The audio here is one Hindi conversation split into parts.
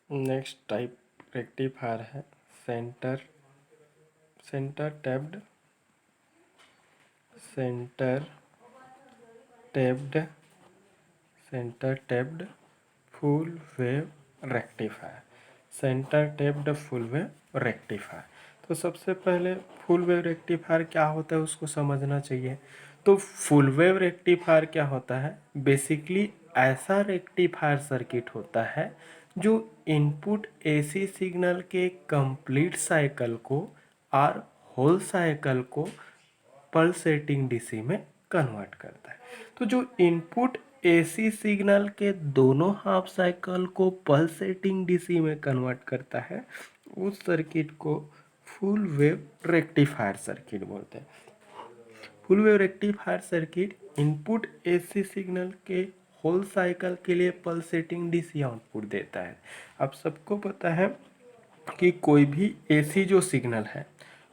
नेक्स्ट टाइप रेक्टिफायर है centre centre tapped centre tapped centre tapped full wave rectifier. Centre tapped full wave rectifier. तो सबसे पहले फुल वेव रेक्टिफायर क्या होता है उसको समझना चाहिए। तो फुल वेव रेक्टिफायर क्या होता है, बेसिकली ऐसा रेक्टिफायर सर्किट होता है जो इनपुट एसी सिग्नल के कंप्लीट साइकिल को और होल साइकिल को पल्सेटिंग डीसी में कन्वर्ट करता है। तो जो इनपुट एसी सिग्नल के दोनों हाफ साइकिल को पल्सेटिंग डीसी में कन्वर्ट करता है उस सर्किट को फुल वेव रेक्टिफायर सर्किट बोलते हैं। Full wave rectifier circuit input AC signal के होल साइकिल के लिए पल्सेटिंग डीसी आउटपुट देता है। आप सबको पता है कि कोई भी एसी जो सिग्नल है,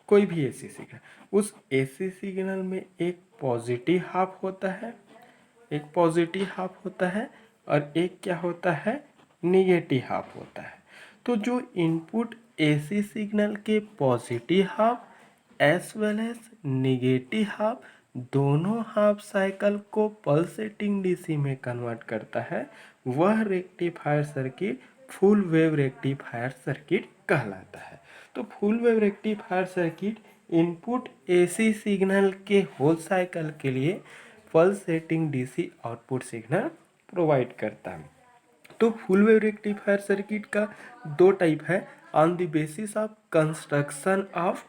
कोई भी एसी सिग्नल, उस एसी सिग्नल में एक पॉजिटिव हाफ होता है, एक पॉजिटिव हाफ होता है और एक क्या होता है, निगेटिव हाफ होता है। तो जो इनपुट एसी सिग्नल के positive half as well as negative half दोनों हाफ साइकिल को पल्सेटिंग डीसी में कन्वर्ट करता है, वह rectifier circuit full wave rectifier circuit कहलाता है। तो full wave rectifier circuit input AC signal के होल साइकिल के लिए pulsating DC output signal provide करता है। तो फुल वेव रेक्टिफायर सर्किट का दो टाइप है on the basis of construction of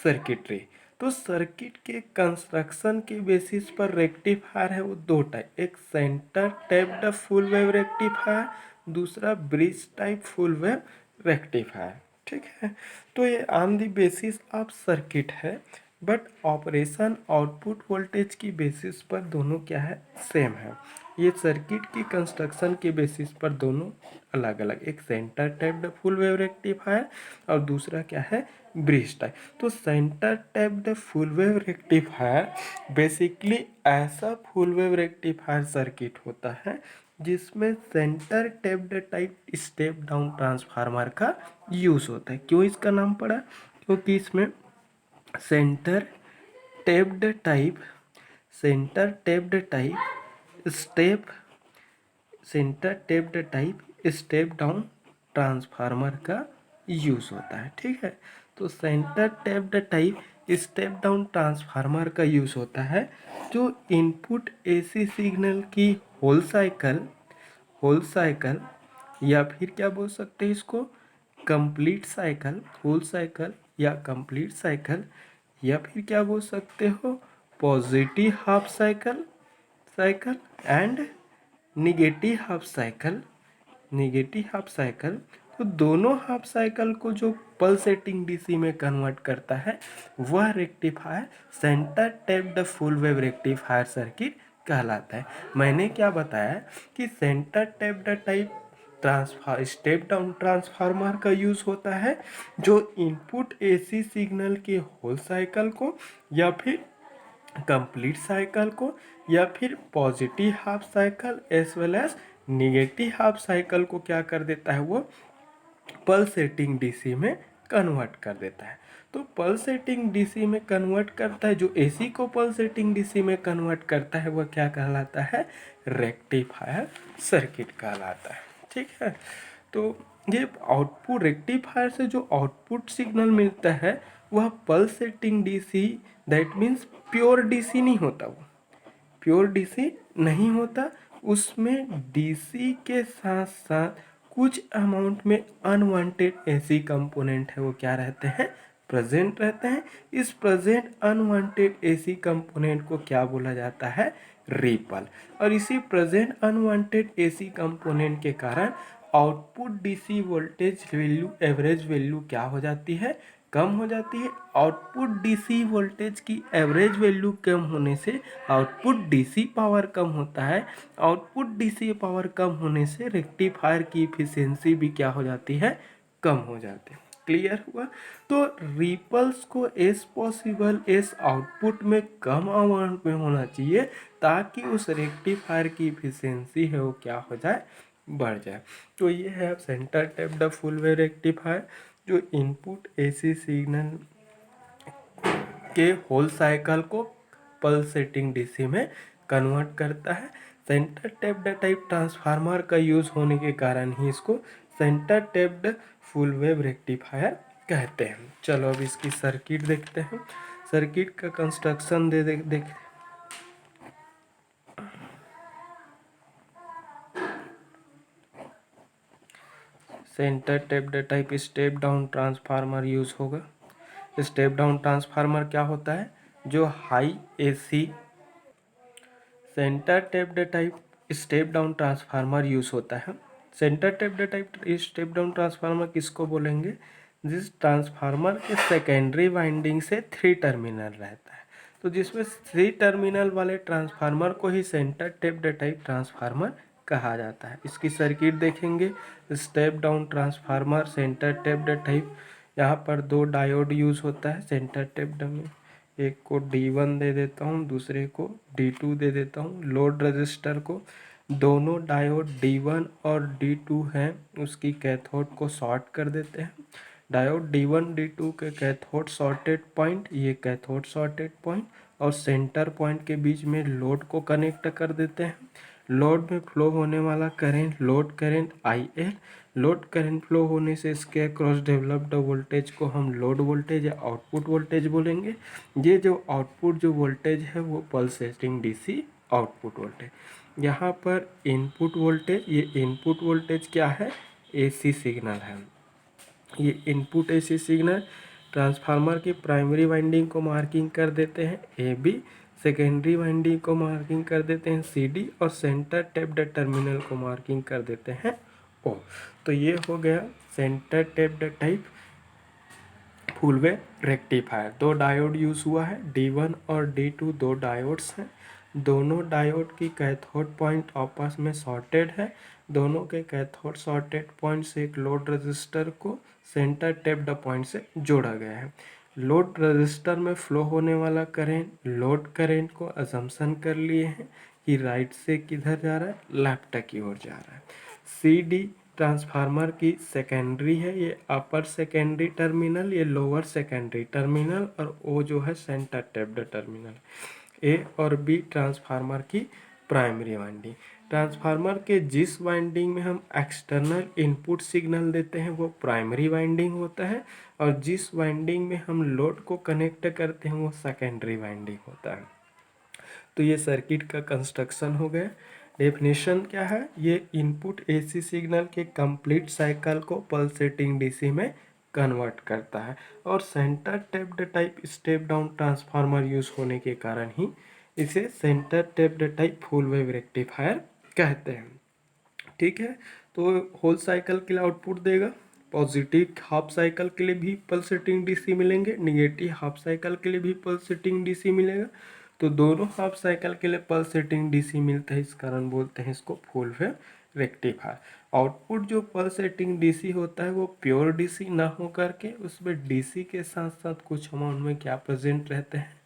circuitry. तो सर्किट के कंस्ट्रक्शन के बेसिस पर रेक्टिफायर है वो दो टाइप, एक centre tapped full wave rectifier, दूसरा bridge type full wave rectifier. ठीक है, तो ये on the basis of circuit है, बट ऑपरेशन आउटपुट वोल्टेज की बेसिस पर दोनों क्या है, सेम है। ये सर्किट की कंस्ट्रक्शन के बेसिस पर दोनों अलग अलग, एक centre tapped full wave rectifier और दूसरा क्या है, ब्रिज टाइप। तो centre tapped full wave rectifier basically ऐसा फुल वेव रेक्टिफायर सर्किट होता है जिसमें centre tapped type step down transformer का यूज़ होता है। क्यों इसका नाम पड़ा, क्योंकि इसमें centre tapped type centre tapped type step centre tapped type step down transformer का यूज़ होता है। ठीक है, तो centre tapped type step down transformer का यूज़ होता है जो इनपुट एसी सिग्नल की होल साइकिल या फिर क्या बोल सकते हैं इसको, कंप्लीट साइकिल, होल साइकिल या कंप्लीट साइकिल, या फिर क्या बोल सकते हो, positive half cycle cycle and negative half cycle. तो दोनों हाफ साइकिल को जो पल्सेटिंग डीसी में कन्वर्ट करता है वह rectifier centre tapped full wave rectifier circuit कहलाता है। मैंने क्या बताया कि centre tapped type step down transformer का यूज़ होता है जो इनपुट एसी सिग्नल के होल साइकिल को या फिर कंप्लीट साइकिल को या फिर positive half cycle as well as negative half cycle को क्या कर देता है, वो पल्सेटिंग डीसी में कन्वर्ट कर देता है। तो पल्सेटिंग डीसी में कन्वर्ट करता है, जो एसी को पल्सेटिंग डीसी में कन्वर्ट करता है वह क्या कहलाता है, रेक्टिफायर सर्किट कहलाता है। ठीक है, तो ये आउटपुट रेक्टिफायर से जो आउटपुट सिग्नल मिलता है वह pulsating DC, that means pure DC नहीं होता, वो प्योर डीसी नहीं होता, उसमें डीसी के साथ साथ कुछ अमाउंट में अनवांटेड एसी कंपोनेंट है वो क्या रहते हैं, प्रेजेंट रहते हैं। इस प्रेजेंट अनवांटेड एसी कंपोनेंट को क्या बोला जाता है, रिपल। और इसी प्रेजेंट अनवांटेड एसी कंपोनेंट के कारण output DC voltage value, average value क्या हो जाती है, कम हो जाती है। आउटपुट डीसी वोल्टेज की एवरेज वैल्यू कम होने से आउटपुट डीसी पावर कम होता है। आउटपुट डीसी पावर कम होने से रेक्टिफायर की इफिशियंसी भी क्या हो जाती है, कम हो जाती है। क्लियर हुआ। तो रिपल्स को एज पॉसिबल एज आउटपुट में कम अमाउंट में होना चाहिए ताकि उस रेक्टिफायर की इफिशियंसी है वो क्या हो जाए, बढ़ जाए। तो ये है centre tapped full wave rectifier जो इनपुट एसी सिग्नल के होल साइकिल को पल्सेटिंग डीसी में कन्वर्ट करता है। सेंटर टैप्ड टाइप ट्रांसफार्मर का यूज़ होने के कारण ही इसको centre tapped full wave rectifier कहते हैं। चलो अब इसकी सर्किट देखते हैं। सर्किट का कंस्ट्रक्शन देख centre tapped type step down transformer use होगा। स्टेप डाउन ट्रांसफार्मर क्या होता है? जो high AC centre tapped type step down transformer use होता है। Centre tapped type step down transformer किसको बोलेंगे? जिस ट्रांसफार्मर के सेकेंडरी वाइंडिंग से 3 टर्मिनल रहता है। तो जिसमें 3 टर्मिनल वाले ट्रांसफार्मर को ही सेंटर टैप्ड टाइप ट्रांसफार्मर कहा जाता है। इसकी सर्किट देखेंगे। Step down transformer centre tapped type, यहाँ पर 2 डायोड यूज़ होता है सेंटर टैप्ड में। एक को D1 दे देता हूँ, दूसरे को D2 दे देता हूँ। लोड रजिस्टर को दोनों डायोड D1 और D2 हैं उसकी कैथोड को शॉर्ट कर देते हैं। डायोड D1 D2 के कैथोड शॉर्टेड पॉइंट, ये कैथोड शॉर्टेड पॉइंट और सेंटर पॉइंट के बीच में लोड को कनेक्ट कर देते हैं। लोड में फ्लो होने वाला current load current IL, load current flow होने से इसके अक्रॉस डेवलप्ड वोल्टेज को हम लोड वोल्टेज या आउटपुट वोल्टेज बोलेंगे। ये जो आउटपुट जो वोल्टेज है वो पल्सेटिंग डीसी आउटपुट वोल्टेज। यहाँ पर इनपुट वोल्टेज, ये इनपुट वोल्टेज क्या है? एसी सिग्नल है। ये इनपुट एसी सिग्नल ट्रांसफार्मर की प्राइमरी वाइंडिंग को मार्किंग कर देते हैं AB, सेकेंडरी वाइंडिंग को मार्किंग कर देते हैं CD और सेंटर टैप्ड टर्मिनल को मार्किंग कर देते हैं O। तो ये हो गया centre tapped type full wave rectifier. 2 diode use हुआ है, D1 और D2 2 डायोड्स हैं। दोनों डायोड की कैथोड पॉइंट आपस में शॉर्टेड है। दोनों के कैथोड शॉर्टेड पॉइंट से एक लोड रजिस्टर को सेंटर टैप्ड पॉइंट से जोड़ा गया है। लोड रजिस्टर में फ्लो होने वाला करंट लोड करंट को अजम्पशन कर लिए हैं कि राइट से किधर जा रहा है? लेफ्ट की ओर जा रहा है। CD ट्रांसफार्मर की सेकेंडरी है, ये अपर सेकेंडरी टर्मिनल, ये लोअर सेकेंडरी टर्मिनल और O जो है सेंटर टैप्ड टर्मिनल। A और B ट्रांसफार्मर की प्राइमरी वाइंडिंग। ट्रांसफार्मर के जिस वाइंडिंग में हम एक्सटर्नल इनपुट सिग्नल देते हैं वो प्राइमरी वाइंडिंग होता है और जिस वाइंडिंग में हम लोड को कनेक्ट करते हैं वो सेकेंडरी वाइंडिंग होता है। तो ये सर्किट का कंस्ट्रक्शन हो गया। डेफिनेशन क्या है? ये इनपुट एसी सिग्नल के कंप्लीट साइकिल को पल्सेटिंग डीसी में कन्वर्ट करता है और centre tapped type step down transformer use होने के कारण ही इसे centre tapped type full wave rectifier कहते हैं। ठीक है, तो होल साइकिल के लिए आउटपुट देगा। पॉजिटिव हाफ साइकिल के लिए भी पल्सेटिंग डीसी मिलेंगे, निगेटिव हाफ साइकिल के लिए भी पल्सेटिंग डीसी मिलेगा। तो दोनों हाफ साइकिल के लिए पल्सेटिंग डीसी मिलता है, इस कारण बोलते हैं इसको फुल वेव रेक्टिफायर। आउटपुट जो पल्सेटिंग डीसी होता है वो प्योर डीसी ना हो करके उसमें डीसी के साथ साथ कुछ अमाउंट में क्या प्रेजेंट रहते हैं?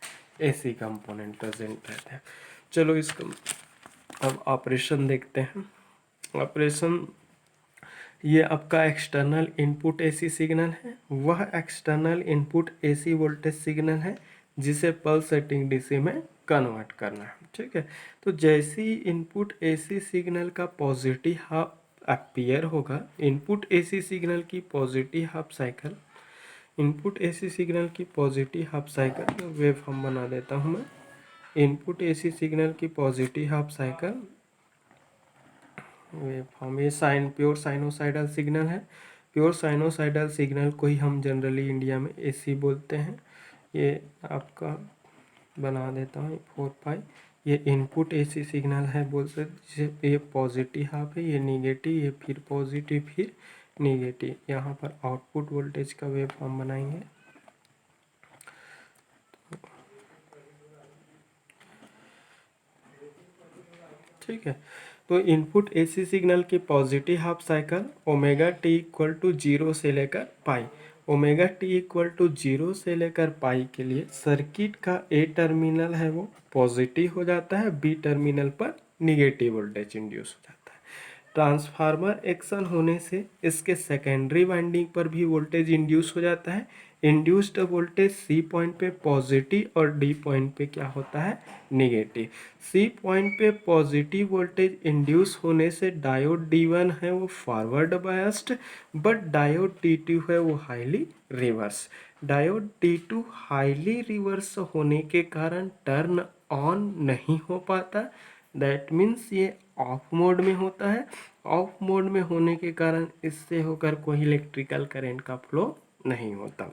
एसी कंपोनेंट प्रेजेंट रहते हैं। चलो इसका अब ऑपरेशन देखते हैं। ऑपरेशन, ये आपका एक्सटर्नल इनपुट एसी सिग्नल है, वह external input AC voltage signal है जिसे पल्सेटिंग डीसी में कन्वर्ट करना है। ठीक है, तो जैसे ही इनपुट एसी सिग्नल का पॉजिटिव हाफ अपीयर होगा, इनपुट एसी सिग्नल की positive half cycle, input AC signal की positive half cycle wave form बना देता हूँ मैं। इनपुट एसी सिग्नल की positive half cycle wave form, ये प्योर साइनोसाइडल सिग्नल है। प्योर साइनोसाइडल सिग्नल को ही हम जनरली इंडिया में एसी बोलते हैं। ये आपका बना देता हूँ 4 पाई। ये इनपुट एसी सिग्नल है बोल सकते, जिसे ये पॉजिटिव हाफ है, ये निगेटिव, ये फिर पॉजिटिव फिर निगेटिव। यहाँ पर आउटपुट वोल्टेज का वेव फॉर्म बनाएंगे। ठीक है, तो इनपुट एसी सिग्नल की positive half cycle omega t equal to 0 से लेकर pi, omega t equal to 0 से लेकर पाई के लिए सर्किट का ए टर्मिनल है वो पॉजिटिव हो जाता है, बी टर्मिनल पर निगेटिव वोल्टेज इंड्यूस हो जाता है। ट्रांसफार्मर एक्शन होने से इसके सेकेंडरी वाइंडिंग पर भी वोल्टेज इंड्यूस हो जाता है। इंड्यूस्ड वोल्टेज सी पॉइंट पे पॉजिटिव और डी पॉइंट पे क्या होता है, निगेटिव। सी पॉइंट पे पॉजिटिव वोल्टेज इंड्यूस होने से डायोड D1 है वो forward biased, but diode D2 है वो highly reverse. Diode D2 highly reverse होने के कारण टर्न ऑन नहीं हो पाता, दैट मीन्स ये ऑफ मोड में होता है। ऑफ मोड में होने के कारण इससे होकर कोई इलेक्ट्रिकल करंट का फ्लो नहीं होता।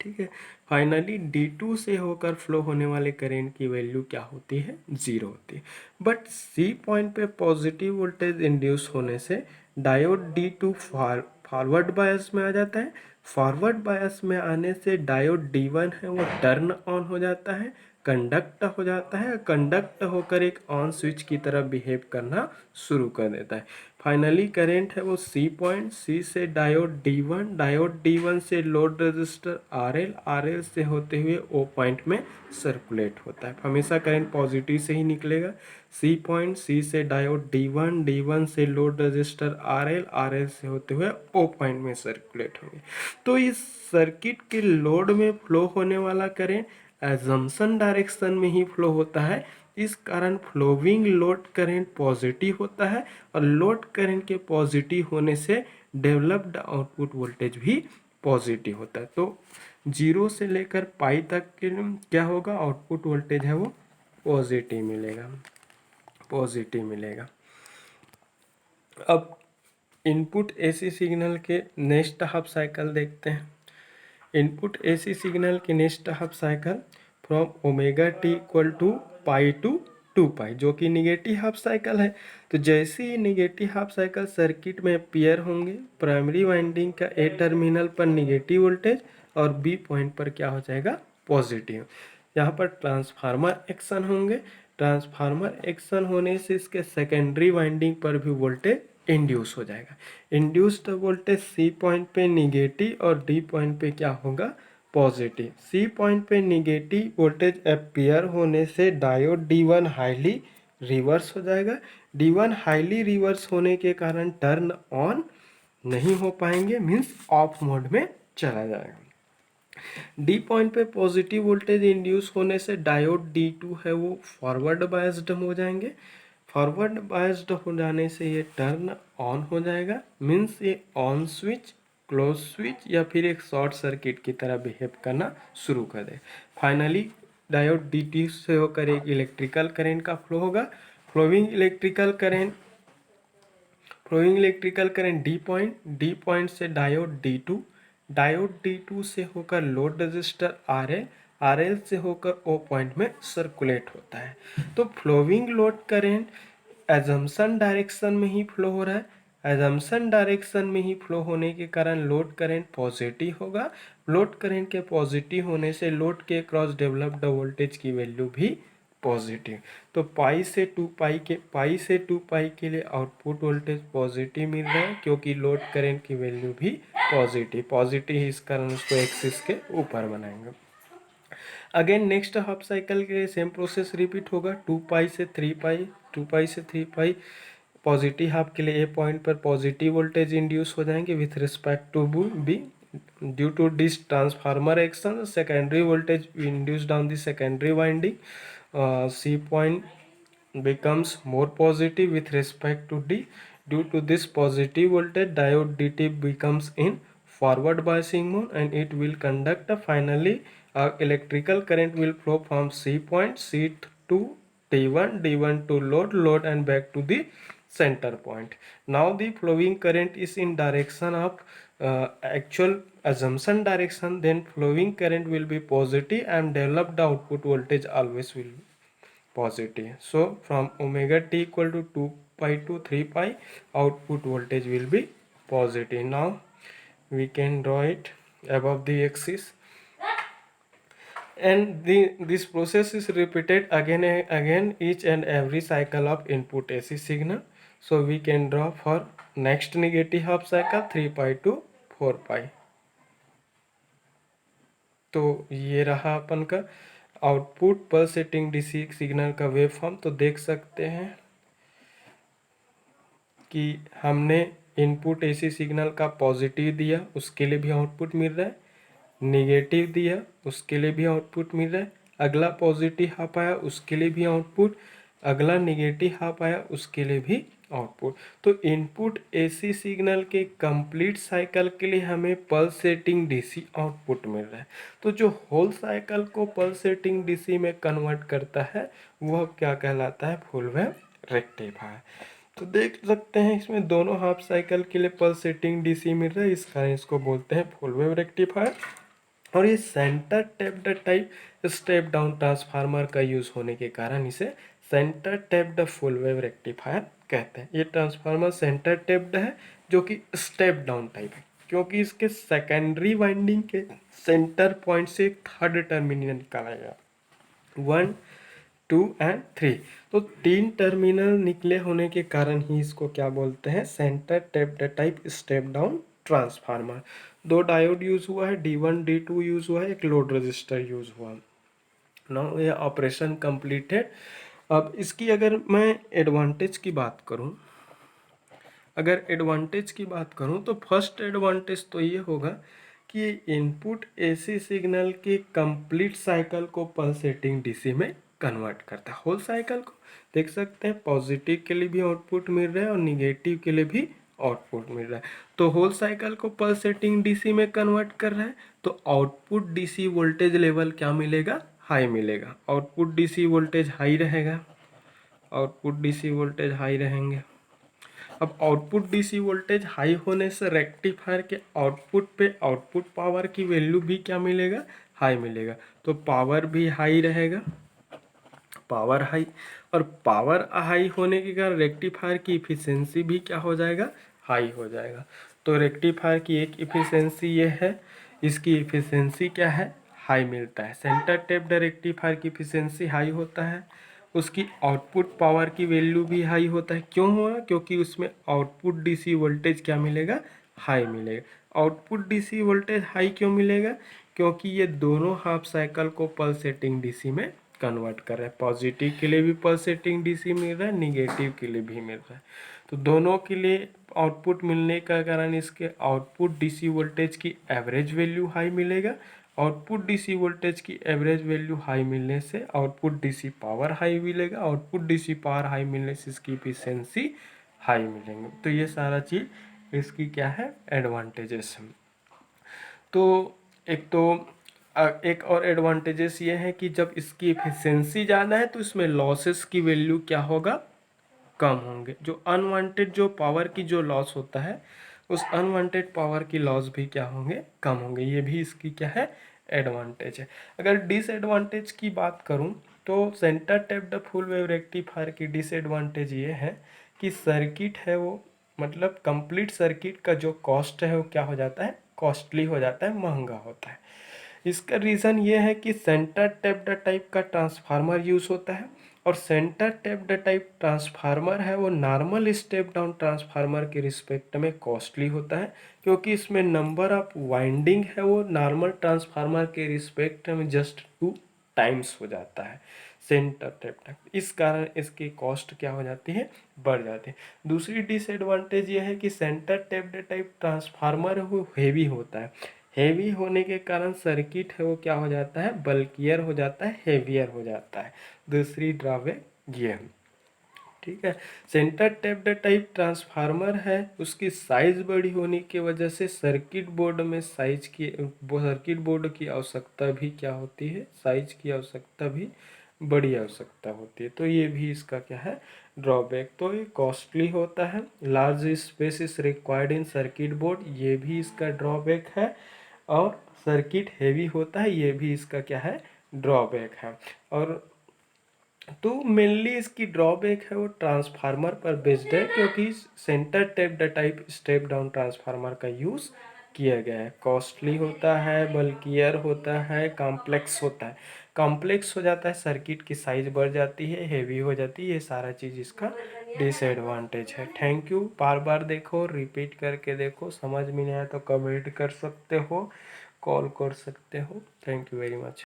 ठीक है। फाइनली D2 से होकर फ्लो होने वाले करंट की वैल्यू क्या होती है, 0 होती है। बट सी पॉइंट पे पॉजिटिव वोल्टेज इंड्यूस होने से डायोड D2 फॉरवर्ड बायस में आ जाता है। फॉरवर्ड बायस में आने से डायोड D1 है वो टर्न ऑन हो जाता है, कंडक्ट हो जाता है। कंडक्ट होकर एक ऑन स्विच की तरह बिहेव करना शुरू कर देता है। फाइनली करंट है वो सी पॉइंट, सी से डायोड D1 से लोड रजिस्टर RL से होते हुए ओ पॉइंट में सर्कुलेट होता है। हमेशा करंट पॉजिटिव से ही निकलेगा। सी पॉइंट, सी से डायोड D1 से लोड रजिस्टर RL से होते हुए ओ पॉइंट में सर्कुलेट होंगे। तो इस सर्किट के लोड में फ्लो होने वाला करंट एजम्पशन डायरेक्शन में ही फ्लो होता है। इस कारण फ्लोविंग लोड करंट पॉजिटिव होता है और लोड करंट के पॉजिटिव होने से डेवलप्ड आउटपुट वोल्टेज भी पॉजिटिव होता है। तो 0 से लेकर पाई तक के क्या होगा, आउटपुट वोल्टेज है वो पॉजिटिव मिलेगा, पॉजिटिव मिलेगा। अब इनपुट एसी सिग्नल के नेक्स्ट हाफ साइकिल देखते हैं। इनपुट एसी सिग्नल की next half cycle from omega t equal to pi to 2 pi, जो कि निगेटिव हाफ साइकिल है। तो जैसे ही निगेटिव हाफ साइकिल सर्किट में पेयर होंगे, प्राइमरी वाइंडिंग का ए टर्मिनल पर निगेटिव वोल्टेज और बी पॉइंट पर क्या हो जाएगा, पॉजिटिव। यहाँ पर ट्रांसफार्मर एक्शन होंगे। ट्रांसफार्मर एक्शन होने से इसके सेकेंडरी वाइंडिंग पर भी वोल्टेज इंड्यूस हो जाएगा। इंड्यूस्ड वोल्टेज सी पॉइंट पे निगेटिव और डी पॉइंट पे क्या होगा, पॉजिटिव। सी पॉइंट पे निगेटिव वोल्टेज अपेयर होने से डायोड D1 हाईली रिवर्स हो जाएगा। D1 हाईली रिवर्स होने के कारण टर्न ऑन नहीं हो पाएंगे, मीन्स ऑफ मोड में चला जाएगा। डी पॉइंट पे पॉजिटिव वोल्टेज इंड्यूस होने से डायोड D2 है वो फॉरवर्ड बायस्ड हो जाएंगे। फॉरवर्ड बायस्ड हो जाने से ये टर्न ऑन हो जाएगा, मीन्स ये ऑन स्विच, क्लोज स्विच या फिर एक शॉर्ट सर्किट की तरह बिहेव करना शुरू कर दे। फाइनली डायोड D2 से होकर एक इलेक्ट्रिकल करंट का फ्लो होगा। Flowing electrical current D point से डायोड D2 से होकर लोड रजिस्टर RL से होकर ओ पॉइंट में सर्कुलेट होता है। तो flowing load current assumption direction में ही फ्लो हो रहा है। एजम्पशन डायरेक्शन में ही फ्लो होने के कारण लोड करंट पॉजिटिव होगा। लोड करंट के पॉजिटिव होने से लोड के क्रॉस डेवलप्ड वोल्टेज की वैल्यू भी पॉजिटिव। तो पाई से 2 पाई के लिए आउटपुट वोल्टेज पॉजिटिव मिल रहा है, क्योंकि लोड करंट की वैल्यू भी पॉजिटिव ही, इस कारण उसको एक्सिस के ऊपर बनाएंगे। अगेन नेक्स्ट हाफ साइकिल के लिए सेम प्रोसेस रिपीट होगा। 2 पाई से 3 पाई पॉजिटिव हाफ के लिए ए पॉइंट पर पॉजिटिव वोल्टेज इंड्यूस हो जाएंगे with respect to B. Due to this transformer action secondary voltage induced on the secondary winding, C point becomes more positive with respect to D. Due to this positive voltage, diode DT becomes in forward biasing mode and it will conduct. Finally, electrical current will flow from C point C to D1 to load and back to the center point. Now the flowing current is in direction of actual assumption direction, then flowing current will be positive and developed output voltage always will be positive. So from omega t equal to 2 pi to 3 pi, output voltage will be positive. Now we can draw it above the axis, and this process is repeated again and again each and every cycle of input AC signal. So we can draw for next negative half cycle 3 pi to 4 pi. तो ये रहा अपन का आउटपुट पल्सेटिंग डीसी सिग्नल का वेव फॉर्म। तो देख सकते हैं कि हमने इनपुट एसी सिग्नल का पॉजिटिव दिया, उसके लिए भी आउटपुट मिल रहा है, निगेटिव दिया, उसके लिए भी आउटपुट मिल रहा है, अगला पॉजिटिव हाफ आया, उसके लिए भी आउटपुट, अगला निगेटिव हाफ आया, उसके लिए भी आउटपुट। तो इनपुट एसी सिग्नल के कंप्लीट साइकिल के लिए हमें पल्सेटिंग डीसी आउटपुट मिल रहा है। तो जो होल साइकिल को पल्सेटिंग डीसी में कन्वर्ट करता है वह क्या कहलाता है? Full wave rectifier. तो देख सकते हैं इसमें दोनों हाफ साइकिल के लिए पल्सेटिंग डीसी मिल रहा है, इस कारण इसको बोलते हैं फुल वेव रेक्टिफायर। और ये centre tapped type step down transformer का यूज होने के कारण इसे centre tapped full wave rectifier कहते हैं। ये ट्रांसफार्मर सेंटर टैप्ड है जो कि स्टेप डाउन टाइप है, क्योंकि इसके सेकेंडरी वाइंडिंग के सेंटर पॉइंट से एक थर्ड टर्मिनल निकाला गया, 1, 2 एंड 3। तो 3 टर्मिनल निकले होने के कारण ही इसको क्या बोलते हैं? Centre tapped type step down transformer. 2 diode use हुआ है, D1 D2 यूज हुआ है, एक लोड रजिस्टर यूज हुआ। नाउ ये ऑपरेशन कंप्लीटेड। अब इसकी अगर मैं एडवांटेज की बात करूं, अगर एडवांटेज की बात करूं तो फर्स्ट एडवांटेज तो ये होगा कि इनपुट एसी सिग्नल के कंप्लीट साइकिल को पल्सेटिंग डीसी में कन्वर्ट करता है। होल साइकिल को देख सकते हैं, पॉजिटिव के लिए भी आउटपुट मिल रहा है और निगेटिव के लिए भी आउटपुट मिल रहा है। तो होल साइकिल को पल्सेटिंग डीसी में कन्वर्ट कर रहा है, तो आउटपुट डीसी वोल्टेज लेवल क्या मिलेगा? हाई मिलेगा। आउटपुट डीसी वोल्टेज हाई रहेगा, आउटपुट डीसी वोल्टेज हाई रहेंगे। अब आउटपुट डीसी वोल्टेज हाई होने से रेक्टिफायर के आउटपुट पे आउटपुट पावर की वैल्यू भी क्या मिलेगा? हाई मिलेगा। तो पावर भी हाई रहेगा, पावर हाई, और पावर हाई होने के कारण रेक्टिफायर की इफिशियंसी भी क्या हो जाएगा? हाई हो जाएगा। तो रेक्टिफायर की एक इफिशियंसी ये है, इसकी इफिशियंसी क्या है? हाई मिलता है। सेंटर टैप्ड रेक्टिफायर की इफिशियंसी हाई होता है, उसकी आउटपुट पावर की वैल्यू भी हाई होता है। क्यों हुआ? क्योंकि उसमें आउटपुट डीसी वोल्टेज क्या मिलेगा? हाई मिलेगा। आउटपुट डीसी वोल्टेज हाई क्यों मिलेगा? क्योंकि ये दोनों हाफ साइकिल को पल्सेटिंग डीसी में कन्वर्ट कर रहा है। पॉजिटिव के लिए भी पल्सेटिंग डीसी मिल रहा है, निगेटिव के लिए भी मिल रहा है। तो दोनों के लिए आउटपुट मिलने का कारण इसके आउटपुट डीसी वोल्टेज की एवरेज वैल्यू हाई मिलेगा। आउटपुट डीसी वोल्टेज की एवरेज वैल्यू हाई मिलने से आउटपुट डीसी पावर हाई मिलेगा, आउटपुट डीसी पावर हाई मिलने से इसकी इफिशियंसी हाई मिलेंगे। तो ये सारा चीज़ इसकी क्या है? एडवांटेजेस है। तो एक और एडवांटेजेस ये है कि जब इसकी इफिशियंसी ज़्यादा है तो इसमें लॉसेस की वैल्यू क्या होगा? कम होंगे। जो अनवांटेड जो पावर की जो लॉस होता है, उस अनवांटेड पावर की लॉस भी क्या होंगे? कम होंगे। ये भी इसकी क्या है? एडवांटेज है। अगर डिसएडवांटेज की बात करूं तो centre tapped full wave rectifier की डिसएडवांटेज ये है कि सर्किट है वो, मतलब कंप्लीट सर्किट का जो कॉस्ट है वो क्या हो जाता है? कॉस्टली हो जाता है, महंगा होता है। इसका रीज़न ये है कि सेंटर टैप्ड टाइप का ट्रांसफार्मर यूज़ होता है, और सेंटर टैप्ड टाइप ट्रांसफार्मर है वो नॉर्मल स्टेप डाउन ट्रांसफार्मर के रिस्पेक्ट में कॉस्टली होता है, क्योंकि इसमें नंबर ऑफ वाइंडिंग है वो नॉर्मल ट्रांसफार्मर के रिस्पेक्ट में जस्ट 2 टाइम्स हो जाता है सेंटर टैप्ड। इस कारण इसकी कॉस्ट क्या हो जाती है? बढ़ जाती है। दूसरी डिसएडवांटेज ये है कि सेंटर टैप्ड टाइप ट्रांसफार्मर वो हेवी होता है। हेवी होने के कारण सर्किट है वो क्या हो जाता है? बल्कियर हो जाता है, हेवियर हो जाता है। दूसरी ड्रॉबैक ये है। ठीक है। सेंटर टैप्ड टाइप ट्रांसफार्मर है, उसकी साइज बड़ी होने की वजह से सर्किट बोर्ड में सर्किट बोर्ड की आवश्यकता भी क्या होती है? साइज की आवश्यकता भी बड़ी आवश्यकता होती है। तो ये भी इसका क्या है? ड्रॉबैक। तो ये कॉस्टली होता है, large space is required in circuit board, ये भी इसका ड्रॉबैक है। और सर्किट हेवी होता है, ये भी इसका क्या है? ड्रॉबैक है। और तो मेनली इसकी ड्रॉबैक है वो ट्रांसफार्मर पर बेस्ड है, क्योंकि centre tapped type step down transformer का यूज़ किया गया है। कॉस्टली होता है, बल्कियर होता है, कॉम्प्लेक्स होता है। कॉम्प्लेक्स हो जाता है, सर्किट की साइज बढ़ जाती है, हेवी हो जाती है, ये सारा चीज़ इसका डिसएडवांटेज है। Thank you. बार बार देखो, रिपीट करके देखो, समझ में नहीं आया तो कमेंट कर सकते हो, कॉल कर सकते हो। Thank you very much.